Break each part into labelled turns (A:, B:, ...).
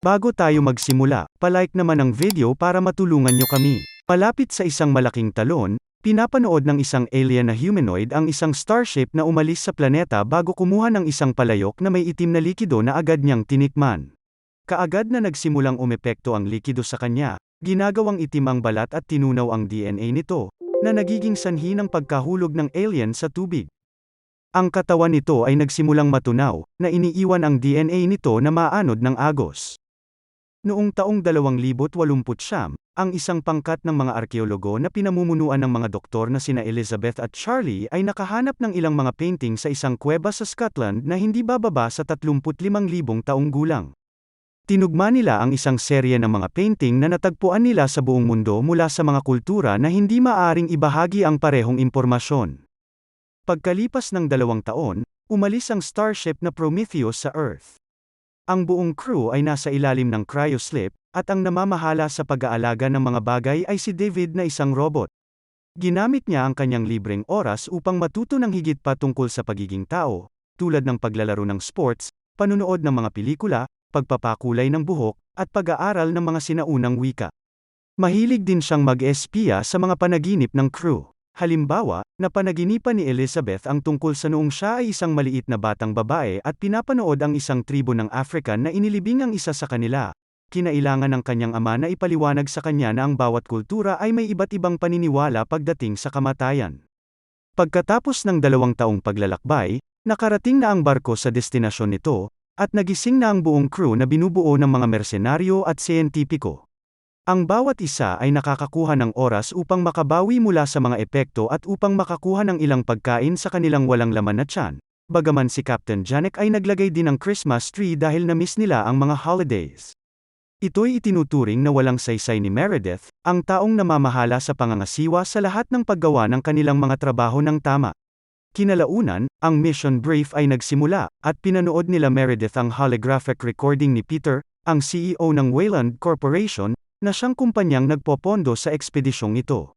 A: Bago tayo magsimula, palike naman ang video para matulungan nyo kami. Malapit sa isang malaking talon, pinapanood ng isang alien na humanoid ang isang starship na umalis sa planeta bago kumuha ng isang palayok na may itim na likido na agad niyang tinikman. Kaagad na nagsimulang umepekto ang likido sa kanya, ginagawang itim ang balat at tinunaw ang DNA nito, na nagiging sanhi ng pagkahulog ng alien sa tubig. Ang katawan nito ay nagsimulang matunaw, na iniiwan ang DNA nito na maanod ng agos. Noong taong 2089, ang isang pangkat ng mga arkeologo na pinamumunuan ng mga doktor na sina Elizabeth at Charlie ay nakahanap ng ilang mga painting sa isang kuweba sa Scotland na hindi bababa sa 35,000 taong gulang. Tinugma nila ang isang serye ng mga painting na natagpuan nila sa buong mundo mula sa mga kultura na hindi maaring ibahagi ang parehong impormasyon. Pagkalipas ng 2 taon, umalis ang starship na Prometheus sa Earth. Ang buong crew ay nasa ilalim ng cryoslip, at ang namamahala sa pag-aalaga ng mga bagay ay si David na isang robot. Ginamit niya ang kanyang libreng oras upang matuto ng higit pa tungkol sa pagiging tao, tulad ng paglalaro ng sports, panunood ng mga pelikula, pagpapakulay ng buhok, at pag-aaral ng mga sinaunang wika. Mahilig din siyang mag-espiya sa mga panaginip ng crew. Halimbawa, napanaginipan ni Elizabeth ang tungkol sa noong siya ay isang maliit na batang babae at pinapanood ang isang tribo ng African na inilibing ang isa sa kanila. Kinailangan ng kanyang ama na ipaliwanag sa kanya na ang bawat kultura ay may iba't ibang paniniwala pagdating sa kamatayan. Pagkatapos ng 2 taong paglalakbay, nakarating na ang barko sa destinasyon nito, at nagising na ang buong crew na binubuo ng mga mersenaryo at siyentipiko. Ang bawat isa ay nakakakuha ng oras upang makabawi mula sa mga epekto at upang makakuha ng ilang pagkain sa kanilang walang laman na tiyan. Bagaman si Captain Janek ay naglagay din ng Christmas tree dahil na-miss nila ang mga holidays. Ito'y itinuturing na walang saysay ni Meredith, ang taong namamahala sa pangangasiwa sa lahat ng paggawa ng kanilang mga trabaho ng tama. Kinalaunan, ang mission brief ay nagsimula, at pinanood nila Meredith ang holographic recording ni Peter, ang CEO ng Wayland Corporation, na siyang kumpanyang nagpopondo sa ekspedisyong ito.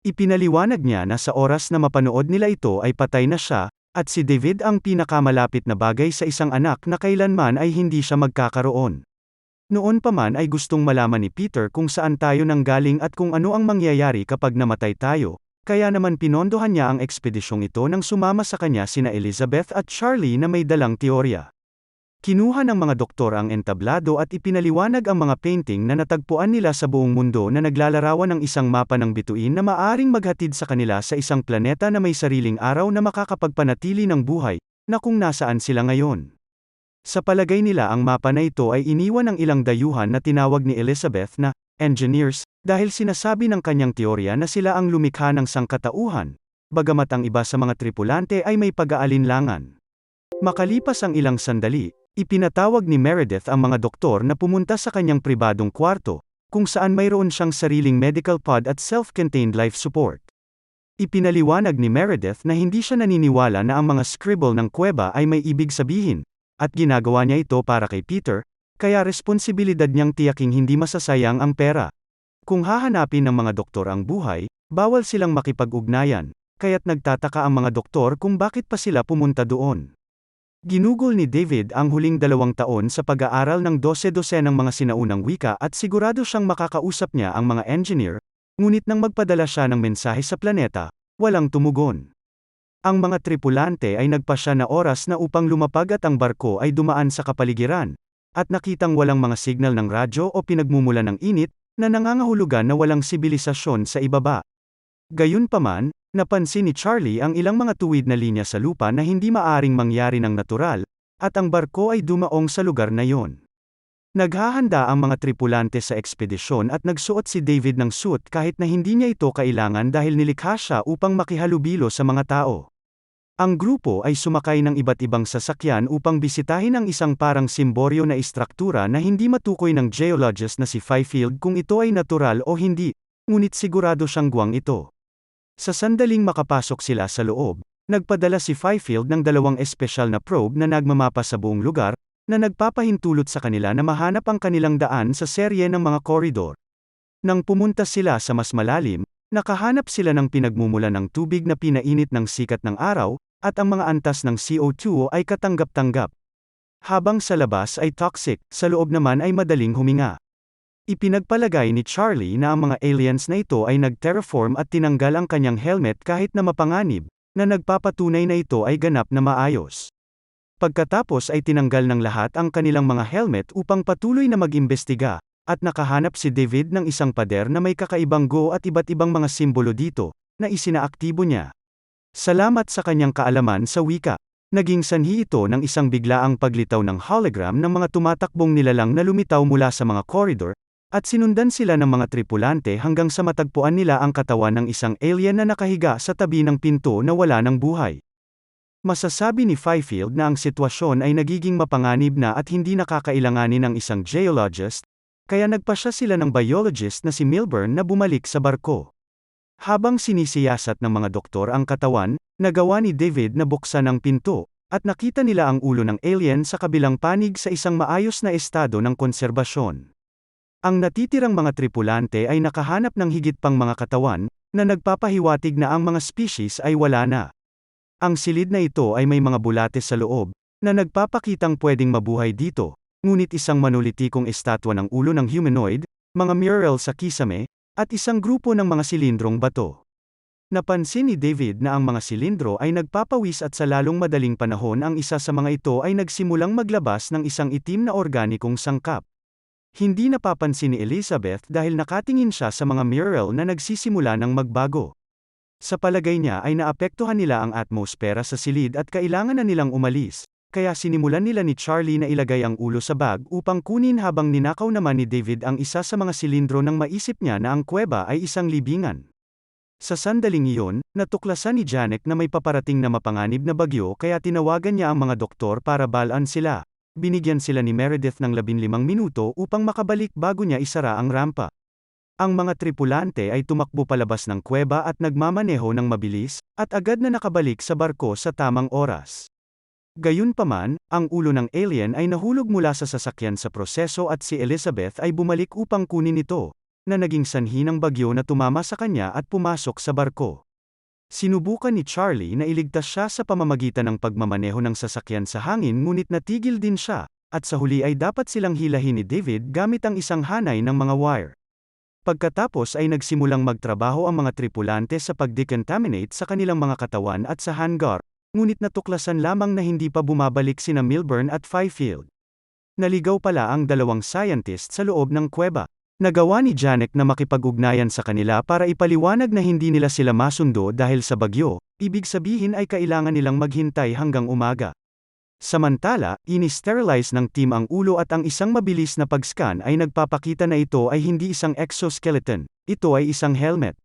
A: Ipinaliwanag niya na sa oras na mapanood nila ito ay patay na siya, at si David ang pinakamalapit na bagay sa isang anak na kailanman ay hindi siya magkakaroon. Noon pa man ay gustong malaman ni Peter kung saan tayo nanggaling at kung ano ang mangyayari kapag namatay tayo, kaya naman pinondohan niya ang ekspedisyong ito nang sumama sa kanya sina Elizabeth at Charlie na may dalang teorya. Kinuha ng mga doktor ang entablado at ipinaliwanag ang mga painting na natagpuan nila sa buong mundo na naglalarawan ng isang mapa ng bituin na maaring maghatid sa kanila sa isang planeta na may sariling araw na makakapagpanatili ng buhay, na kung nasaan sila ngayon. Sa palagay nila ang mapa na ito ay iniwan ng ilang dayuhan na tinawag ni Elizabeth na engineers, dahil sinasabi ng kanyang teorya na sila ang lumikha ng sangkatauhan, bagamat ang iba sa mga tripulante ay may pag-aalinlangan. Makalipas ang ilang sandali, ipinatawag ni Meredith ang mga doktor na pumunta sa kanyang pribadong kwarto, kung saan mayroon siyang sariling medical pod at self-contained life support. Ipinaliwanag ni Meredith na hindi siya naniniwala na ang mga scribble ng kuweba ay may ibig sabihin, at ginagawa niya ito para kay Peter, kaya responsibilidad niyang tiyaking hindi masasayang ang pera. Kung hahanapin ng mga doktor ang buhay, bawal silang makipag-ugnayan, kaya't nagtataka ang mga doktor kung bakit pa sila pumunta doon. Ginugol ni David ang huling 2 taon sa pag-aaral ng 12 ng mga sinaunang wika at sigurado siyang makakausap niya ang mga engineer, ngunit nang magpadala siya ng mensahe sa planeta, walang tumugon. Ang mga tripulante ay nagpasya na oras na upang lumapag at ang barko ay dumaan sa kapaligiran, at nakitang walang mga signal ng radyo o pinagmumula ng init, na nangangahulugan na walang sibilisasyon sa ibaba. Gayunpaman, napansin ni Charlie ang ilang mga tuwid na linya sa lupa na hindi maaring mangyari ng natural, at ang barko ay dumaong sa lugar na yon. Naghahanda ang mga tripulante sa ekspedisyon at nagsuot si David ng suit kahit na hindi niya ito kailangan dahil nilikha siya upang makihalubilo sa mga tao. Ang grupo ay sumakay ng iba't ibang sasakyan upang bisitahin ang isang parang simboryo na istruktura na hindi matukoy ng geologist na si Fifield kung ito ay natural o hindi, ngunit sigurado siyang guwang ito. Sa sandaling makapasok sila sa loob, nagpadala si Fifield ng 2 espesyal na probe na nagmamapa sa buong lugar, na nagpapahintulot sa kanila na mahanap ang kanilang daan sa serye ng mga koridor. Nang pumunta sila sa mas malalim, nakahanap sila ng pinagmumula ng tubig na pinainit ng sikat ng araw, at ang mga antas ng CO2 ay katanggap-tanggap. Habang sa labas ay toxic, sa loob naman ay madaling huminga. Ipinagpalagay ni Charlie na ang mga aliens na ito ay nag-terraform at tinanggal ang kanyang helmet kahit na mapanganib, na nagpapatunay na ito ay ganap na maayos. Pagkatapos ay tinanggal ng lahat ang kanilang mga helmet upang patuloy na mag-imbestiga, at nakahanap si David ng isang pader na may kakaibang go at iba't ibang mga simbolo dito, na isinaaktibo niya. Salamat sa kanyang kaalaman sa wika. Naging sanhi ito ng isang biglaang paglitaw ng hologram ng mga tumatakbong nilalang na lumitaw mula sa mga koridor, at sinundan sila ng mga tripulante hanggang sa matagpuan nila ang katawan ng isang alien na nakahiga sa tabi ng pinto na wala ng buhay. Masasabi ni Fifield na ang sitwasyon ay nagiging mapanganib na at hindi nakakailanganin ng isang geologist, kaya nagpasya sila ng biologist na si Milburn na bumalik sa barko. Habang sinisiyasat ng mga doktor ang katawan, nagawa ni David na buksan ang pinto, at nakita nila ang ulo ng alien sa kabilang panig sa isang maayos na estado ng konserbasyon. Ang natitirang mga tripulante ay nakahanap ng higit pang mga katawan, na nagpapahiwatig na ang mga species ay wala na. Ang silid na ito ay may mga bulates sa loob, na nagpapakitang pwedeng mabuhay dito, ngunit isang manulitikong estatwa ng ulo ng humanoid, mga mural sa kisame, at isang grupo ng mga silindrong bato. Napansin ni David na ang mga silindro ay nagpapawis at sa lalong madaling panahon ang isa sa mga ito ay nagsimulang maglabas ng isang itim na organikong sangkap. Hindi napapansin ni Elizabeth dahil nakatingin siya sa mga mural na nagsisimula ng magbago. Sa palagay niya ay naapektuhan nila ang atmosfera sa silid at kailangan na nilang umalis, kaya sinimulan nila ni Charlie na ilagay ang ulo sa bag upang kunin habang ninakaw naman ni David ang isa sa mga silindro nang maisip niya na ang kuweba ay isang libingan. Sa sandaling iyon, natuklasan ni Janek na may paparating na mapanganib na bagyo kaya tinawagan niya ang mga doktor para balaan sila. Binigyan sila ni Meredith ng 15 minuto upang makabalik bago niya isara ang rampa. Ang mga tripulante ay tumakbo palabas ng kuweba at nagmamaneho ng mabilis, at agad na nakabalik sa barko sa tamang oras. Gayunpaman, ang ulo ng alien ay nahulog mula sa sasakyan sa proseso at si Elizabeth ay bumalik upang kunin ito, na naging sanhi ng bagyo na tumama sa kanya at pumasok sa barko. Sinubukan ni Charlie na iligtas siya sa pamamagitan ng pagmamaneho ng sasakyan sa hangin ngunit natigil din siya, at sa huli ay dapat silang hilahin ni David gamit ang isang hanay ng mga wire. Pagkatapos ay nagsimulang magtrabaho ang mga tripulante sa pag-decontaminate sa kanilang mga katawan at sa hangar, ngunit natuklasan lamang na hindi pa bumabalik sina Milburn at Fifield. Naligaw pala ang dalawang scientist sa loob ng kuweba. Nagawa ni Janek na makipag-ugnayan sa kanila para ipaliwanag na hindi nila sila masundo dahil sa bagyo, ibig sabihin ay kailangan nilang maghintay hanggang umaga. Samantala, ini-sterilize ng team ang ulo at ang isang mabilis na pag-scan ay nagpapakita na ito ay hindi isang exoskeleton, ito ay isang helmet.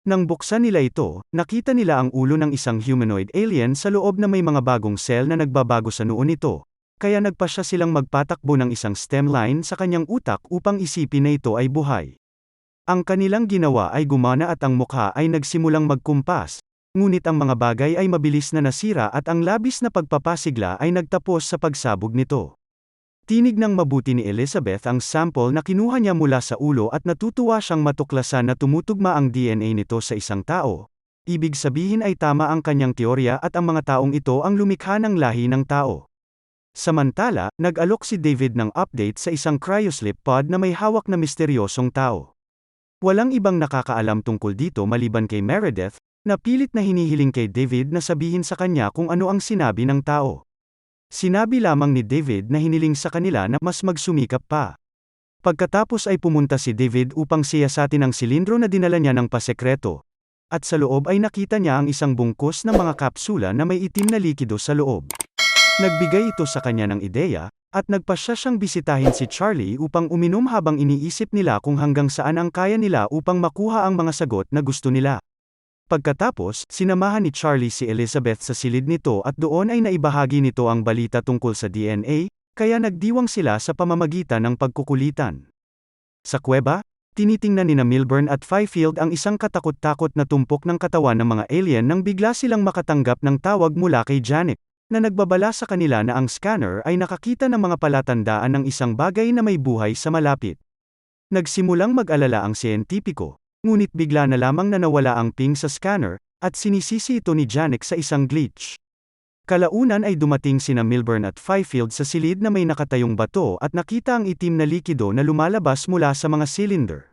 A: Nang buksan nila ito, nakita nila ang ulo ng isang humanoid alien sa loob na may mga bagong cell na nagbabago sa noo nito. Kaya nagpasya silang magpatakbo ng isang stem line sa kanyang utak upang isipin na ito ay buhay. Ang kanilang ginawa ay gumana at ang mukha ay nagsimulang magkumpas, ngunit ang mga bagay ay mabilis na nasira at ang labis na pagpapasigla ay nagtapos sa pagsabog nito. Tinignang mabuti ni Elizabeth ang sample na kinuha niya mula sa ulo at natutuwa siyang matuklasan na tumutugma ang DNA nito sa isang tao. Ibig sabihin ay tama ang kanyang teorya at ang mga taong ito ang lumikha ng lahi ng tao. Samantala, nag-alok si David ng update sa isang cryoslip pod na may hawak na misteryosong tao. Walang ibang nakakaalam tungkol dito maliban kay Meredith, na pilit na hinihiling kay David na sabihin sa kanya kung ano ang sinabi ng tao. Sinabi lamang ni David na hiniling sa kanila na mas magsumikap pa. Pagkatapos ay pumunta si David upang siyasatin ang silindro na dinala niya ng pasekreto. At sa loob ay nakita niya ang isang bungkus ng mga kapsula na may itim na likido sa loob. Nagbigay ito sa kanya ng ideya, at nagpasya siyang bisitahin si Charlie upang uminom habang iniisip nila kung hanggang saan ang kaya nila upang makuha ang mga sagot na gusto nila. Pagkatapos, sinamahan ni Charlie si Elizabeth sa silid nito at doon ay naibahagi nito ang balita tungkol sa DNA, kaya nagdiwang sila sa pamamagitan ng pagkukulitan. Sa kuweba, tinitingnan nina Milburn at Fifield ang isang katakot-takot na tumpok ng katawan ng mga alien nang bigla silang makatanggap ng tawag mula kay Janek, na nagbabala sa kanila na ang scanner ay nakakita ng mga palatandaan ng isang bagay na may buhay sa malapit. Nagsimulang mag-alala ang siyentipiko, ngunit bigla na lamang na nawala ang ping sa scanner, at sinisisi ito ni Janek sa isang glitch. Kalaunan ay dumating sina Milburn at Fifield sa silid na may nakatayong bato at nakita ang itim na likido na lumalabas mula sa mga cylinder.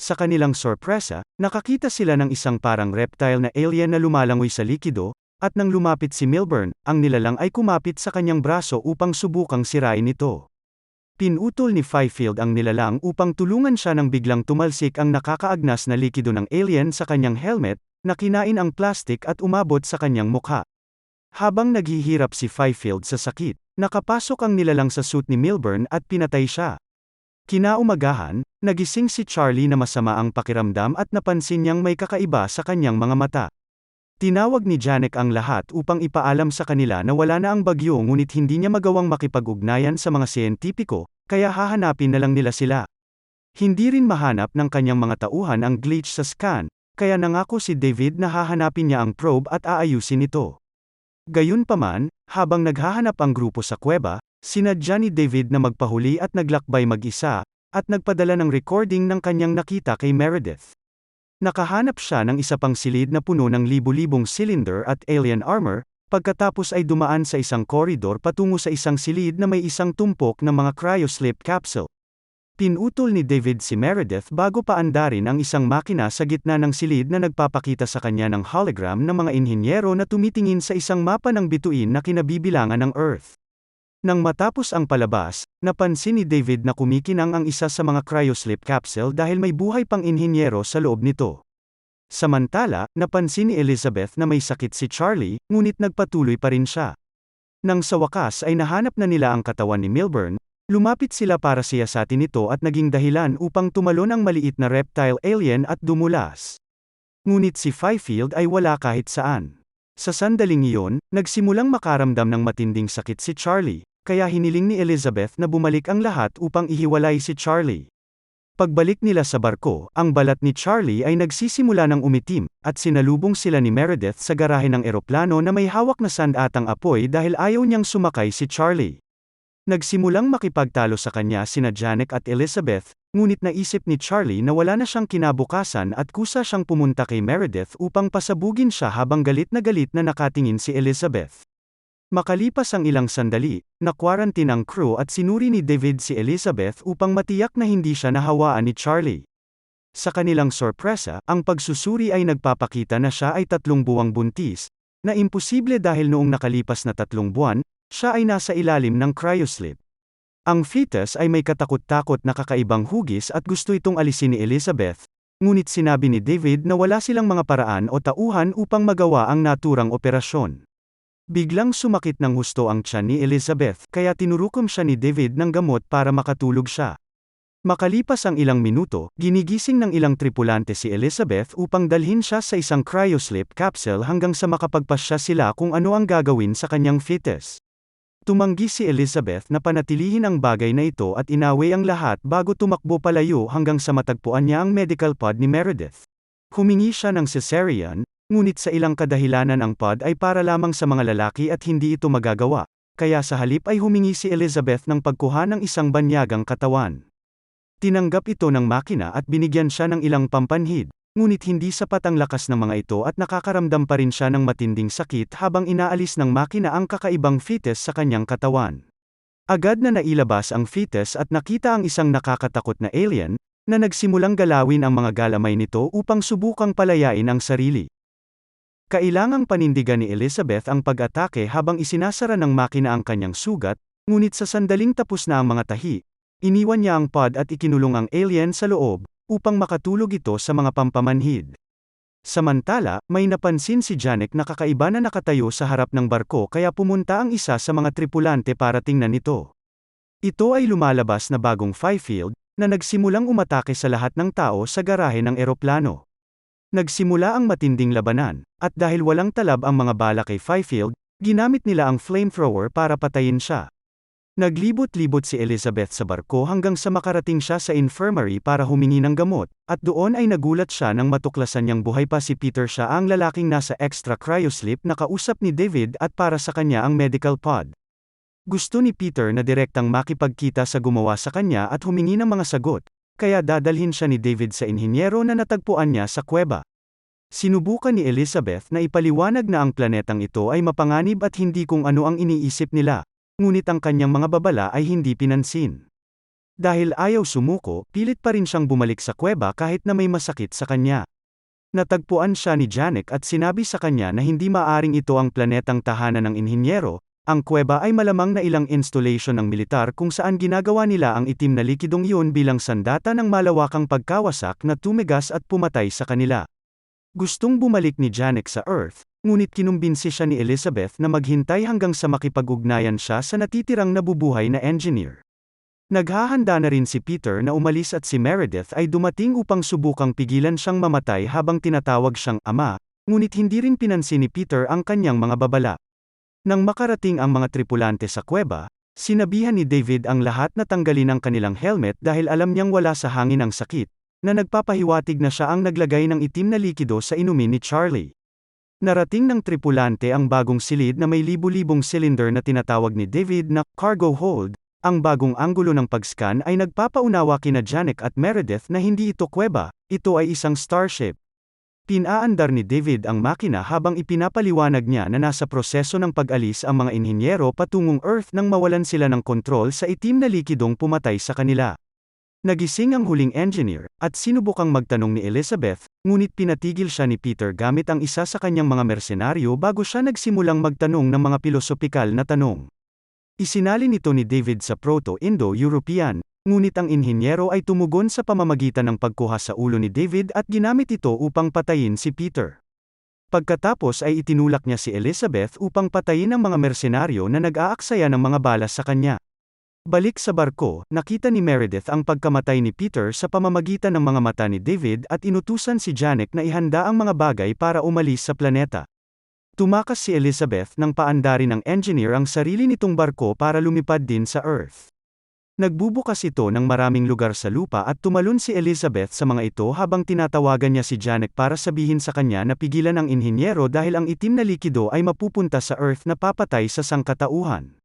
A: Sa kanilang sorpresa, nakakita sila ng isang parang reptile na alien na lumalangoy sa likido, at nang lumapit si Milburn, ang nilalang ay kumapit sa kanyang braso upang subukang sirain ito. Pinutol ni Fifield ang nilalang upang tulungan siya nang biglang tumalsik ang nakakaagnas na likido ng alien sa kanyang helmet, na kinain ang plastik at umabot sa kanyang mukha. Habang naghihirap si Fifield sa sakit, nakapasok ang nilalang sa suit ni Milburn at pinatay siya. Kinaumagahan, nagising si Charlie na masama ang pakiramdam at napansin niyang may kakaiba sa kanyang mga mata. Tinawag ni Janek ang lahat upang ipaalam sa kanila na wala na ang bagyo ngunit hindi niya magawang makipag-ugnayan sa mga siyentipiko, kaya hahanapin na lang nila sila. Hindi rin mahanap ng kanyang mga tauhan ang glitch sa scan, kaya nangako si David na hahanapin niya ang probe at aayusin ito. Gayunpaman, habang naghahanap ang grupo sa kuweba, sinadya ni David na magpahuli at naglakbay mag-isa, at nagpadala ng recording ng kanyang nakita kay Meredith. Nakahanap siya ng isa pang silid na puno ng libu-libong cylinder at alien armor, pagkatapos ay dumaan sa isang koridor patungo sa isang silid na may isang tumpok ng mga cryoslip capsule. Pinutol ni David si Meredith bago paandarin ang isang makina sa gitna ng silid na nagpapakita sa kanya ng hologram ng mga inhinyero na tumitingin sa isang mapa ng bituin na kinabibilangan ng Earth. Nang matapos ang palabas, napansin ni David na kumikinang ang isa sa mga cryoslip capsule dahil may buhay pang inhinyero sa loob nito. Samantala, napansin ni Elizabeth na may sakit si Charlie, ngunit nagpatuloy pa rin siya. Nang sa wakas ay nahanap na nila ang katawan ni Milburn, lumapit sila para siyasatin ito at naging dahilan upang tumalon ang maliit na reptile alien at dumulas. Ngunit si Fifield ay wala kahit saan. Sa sandaling iyon, nagsimulang makaramdam ng matinding sakit si Charlie, kaya hiniling ni Elizabeth na bumalik ang lahat upang ihiwalay si Charlie. Pagbalik nila sa barko, ang balat ni Charlie ay nagsisimula ng umitim, at sinalubong sila ni Meredith sa garahe ng eroplano na may hawak na sandatang apoy dahil ayaw niyang sumakay si Charlie. Nagsimulang makipagtalo sa kanya sina Janek at Elizabeth, ngunit naisip ni Charlie na wala na siyang kinabukasan at kusa siyang pumunta kay Meredith upang pasabugin siya habang galit na nakatingin si Elizabeth. Makalipas ang ilang sandali, na-quarantine ang crew at sinuri ni David si Elizabeth upang matiyak na hindi siya nahawaan ni Charlie. Sa kanilang sorpresa, ang pagsusuri ay nagpapakita na siya ay 3 buwang buntis, na imposible dahil noong nakalipas na 3 buwan, siya ay nasa ilalim ng cryoslip. Ang fetus ay may katakot-takot na kakaibang hugis at gusto itong alisin ni Elizabeth, ngunit sinabi ni David na wala silang mga paraan o tauhan upang magawa ang naturang operasyon. Biglang sumakit ng husto ang tiyan ni Elizabeth, kaya tinurukom siya ni David ng gamot para makatulog siya. Makalipas ang ilang minuto, ginigising ng ilang tripulante si Elizabeth upang dalhin siya sa isang cryoslip capsule hanggang sa makapagpasya sila kung ano ang gagawin sa kanyang fetus. Tumanggi si Elizabeth na panatilihin ang bagay na ito at inawi ang lahat bago tumakbo palayo hanggang sa matagpuan niya ang medical pod ni Meredith. Humingi siya ng cesarean, ngunit sa ilang kadahilanan ang pod ay para lamang sa mga lalaki at hindi ito magagawa, kaya sa halip ay humingi si Elizabeth ng pagkuha ng isang banyagang katawan. Tinanggap ito ng makina at binigyan siya ng ilang pampanhid, ngunit hindi sapat ang lakas ng mga ito at nakakaramdam pa rin siya ng matinding sakit habang inaalis ng makina ang kakaibang fetus sa kanyang katawan. Agad na nailabas ang fetus at nakita ang isang nakakatakot na alien, na nagsimulang galawin ang mga galamay nito upang subukang palayain ang sarili. Kailangang panindigan ni Elizabeth ang pag-atake habang isinasara ng makina ang kanyang sugat, ngunit sa sandaling tapos na ang mga tahi, iniwan niya ang pod at ikinulong ang alien sa loob, upang makatulog ito sa mga pampamanhid. Samantala, may napansin si Janek na kakaiba na nakatayo sa harap ng barko kaya pumunta ang isa sa mga tripulante para tingnan ito. Ito ay lumalabas na bagong Fifield, na nagsimulang umatake sa lahat ng tao sa garahe ng eroplano. Nagsimula ang matinding labanan, at dahil walang talab ang mga bala kay Fifield, ginamit nila ang flamethrower para patayin siya. Naglibot-libot si Elizabeth sa barko hanggang sa makarating siya sa infirmary para humingi ng gamot, at doon ay nagulat siya nang matuklasan niyang buhay pa si Peter, siya ang lalaking nasa extra cryoslip na kausap ni David at para sa kanya ang medical pod. Gusto ni Peter na direktang makipagkita sa gumawa sa kanya at humingi ng mga sagot, kaya dadalhin siya ni David sa inhinyero na natagpuan niya sa kuweba. Sinubukan ni Elizabeth na ipaliwanag na ang planetang ito ay mapanganib at hindi kung ano ang iniisip nila, ngunit ang kanyang mga babala ay hindi pinansin. Dahil ayaw sumuko, pilit pa rin siyang bumalik sa kuweba kahit na may masakit sa kanya. Natagpuan siya ni Janek at sinabi sa kanya na hindi maaring ito ang planetang tahanan ng inhinyero, ang kuweba ay malamang na ilang installation ng militar kung saan ginagawa nila ang itim na likidong iyon bilang sandata ng malawakang pagkawasak na tumigas at pumatay sa kanila. Gustong bumalik ni Janek sa Earth, ngunit kinumbinsi siya ni Elizabeth na maghintay hanggang sa makipag-ugnayan siya sa natitirang nabubuhay na engineer. Naghahanda na rin si Peter na umalis at si Meredith ay dumating upang subukang pigilan siyang mamatay habang tinatawag siyang ama, ngunit hindi rin pinansin ni Peter ang kanyang mga babala. Nang makarating ang mga tripulante sa kuweba, sinabihan ni David ang lahat na tanggalin ang kanilang helmet dahil alam niyang wala sa hangin ang sakit, na nagpapahiwatig na siya ang naglagay ng itim na likido sa inumin ni Charlie. Narating ng tripulante ang bagong silid na may libu-libong cylinder na tinatawag ni David na cargo hold. Ang bagong anggulo ng pag-scan ay nagpapaunawa kina Janek at Meredith na hindi ito kuweba, ito ay isang starship. Pinaandar ni David ang makina habang ipinapaliwanag niya na nasa proseso ng pag-alis ang mga inhinyero patungong Earth nang mawalan sila ng kontrol sa itim na likidong pumatay sa kanila. Nagising ang huling engineer, at sinubukang magtanong ni Elizabeth, ngunit pinatigil siya ni Peter gamit ang isa sa kanyang mga mersenaryo bago siya nagsimulang magtanong ng mga pilosopikal na tanong. Isinalin ito ni David sa Proto-Indo-European, ngunit ang inhinyero ay tumugon sa pamamagitan ng pagkuha sa ulo ni David at ginamit ito upang patayin si Peter. Pagkatapos ay itinulak niya si Elizabeth upang patayin ang mga mersenaryo na nag-aaksaya ng mga balas sa kanya. Balik sa barko, nakita ni Meredith ang pagkamatay ni Peter sa pamamagitan ng mga mata ni David at inutusan si Janek na ihanda ang mga bagay para umalis sa planeta. Tumakas si Elizabeth nang paandarin ng engineer ang sarili nitong barko para lumipad din sa Earth. Nagbubukas ito ng maraming lugar sa lupa at tumalon si Elizabeth sa mga ito habang tinatawagan niya si Janek para sabihin sa kanya na pigilan ang inhinyero dahil ang itim na likido ay mapupunta sa Earth na papatay sa sangkatauhan.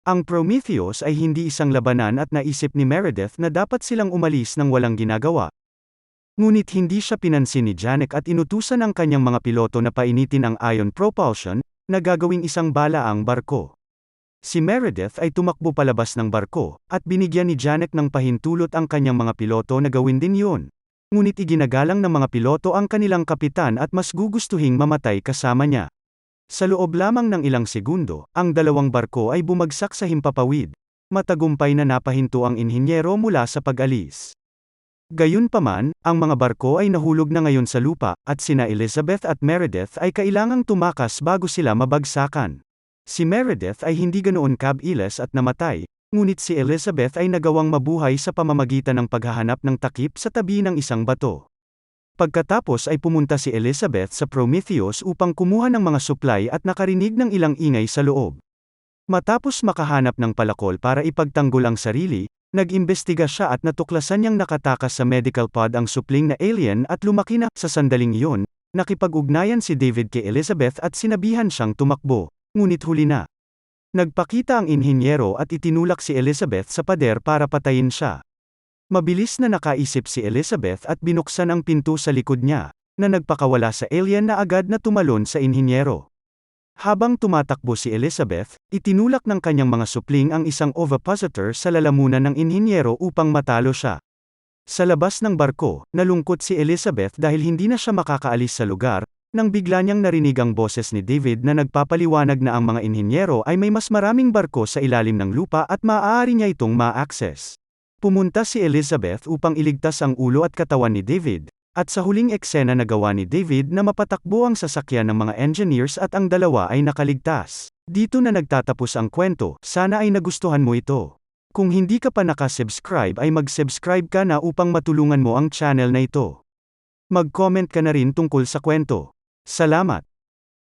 A: Ang Prometheus ay hindi isang labanan at naisip ni Meredith na dapat silang umalis nang walang ginagawa. Ngunit hindi siya pinansin ni Janek at inutusan ang kanyang mga piloto na painitin ang ion propulsion, na gagawing isang balaang barko. Si Meredith ay tumakbo palabas ng barko, at binigyan ni Janek ng pahintulot ang kanyang mga piloto na gawin din yun. Ngunit iginagalang ng mga piloto ang kanilang kapitan at mas gugustuhing mamatay kasama niya. Sa loob lamang ng ilang segundo, ang dalawang barko ay bumagsak sa himpapawid. Matagumpay na napahinto ang inhinyero mula sa pag-alis. Gayunpaman, ang mga barko ay nahulog na ngayon sa lupa, at sina Elizabeth at Meredith ay kailangang tumakas bago sila mabagsakan. Si Meredith ay hindi ganoon kabiles at namatay, ngunit si Elizabeth ay nagawang mabuhay sa pamamagitan ng paghahanap ng takip sa tabi ng isang bato. Pagkatapos ay pumunta si Elizabeth sa Prometheus upang kumuha ng mga supply at nakarinig ng ilang ingay sa loob. Matapos makahanap ng palakol para ipagtanggol ang sarili, nag-imbestiga siya at natuklasan niyang nakatakas sa medical pod ang supling na alien at lumaki na. Sa sandaling iyon, nakipag-ugnayan si David kay Elizabeth at sinabihan siyang tumakbo, ngunit huli na. Nagpakita ang inhinyero at itinulak si Elizabeth sa pader para patayin siya. Mabilis na nakaisip si Elizabeth at binuksan ang pinto sa likod niya, na nagpakawala sa alien na agad na tumalon sa inhinyero. Habang tumatakbo si Elizabeth, itinulak ng kanyang mga supling ang isang ovipositor sa lalamunan ng inhinyero upang matalo siya. Sa labas ng barko, nalungkot si Elizabeth dahil hindi na siya makakaalis sa lugar, nang bigla niyang narinig ang boses ni David na nagpapaliwanag na ang mga inhinyero ay may mas maraming barko sa ilalim ng lupa at maaari niya itong ma-access. Pumunta si Elizabeth upang iligtas ang ulo at katawan ni David, at sa huling eksena nagawa ni David na mapatakbo ang sasakyan ng mga engineers at ang dalawa ay nakaligtas. Dito na nagtatapos ang kwento, sana ay nagustuhan mo ito. Kung hindi ka pa nakasubscribe ay mag-subscribe ka na upang matulungan mo ang channel na ito. Mag-comment ka na rin tungkol sa kwento. Salamat!